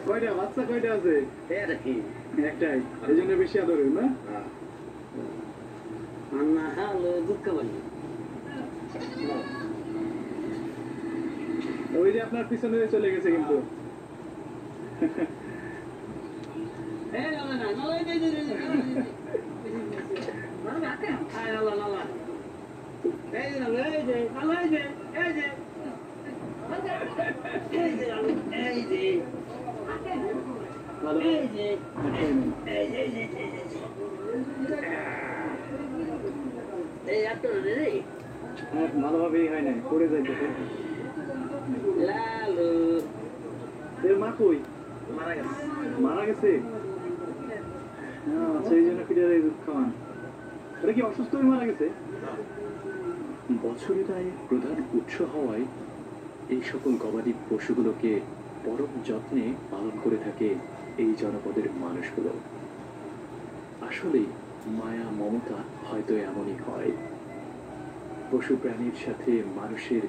কয়টা বাচ্চা কয়টা আছে? একটাই, এই জন্য বেশি আদর না? ওই যে আপনার পিছনে চলে গেছে কিন্তু। ভালোভাবেই হয় নাই, পড়ে যাইতেছে। এর মা কই? মারা গেছে। আচ্ছা, এই জন্য পিটারে দুধ খাওয়ান। এটা কি অসুস্থ হয়ে মারা গেছে? বছরের আয়ের প্রধান উৎস হওয়ায় এই সকল গবাদি পশুগুলোকে পরম যত্নে পালন করে থাকে এই জনপদের মানুষগুলো। আসলে মায়া মমতা হয়তো এমনই হয়, পশু প্রাণীর সাথে মানুষের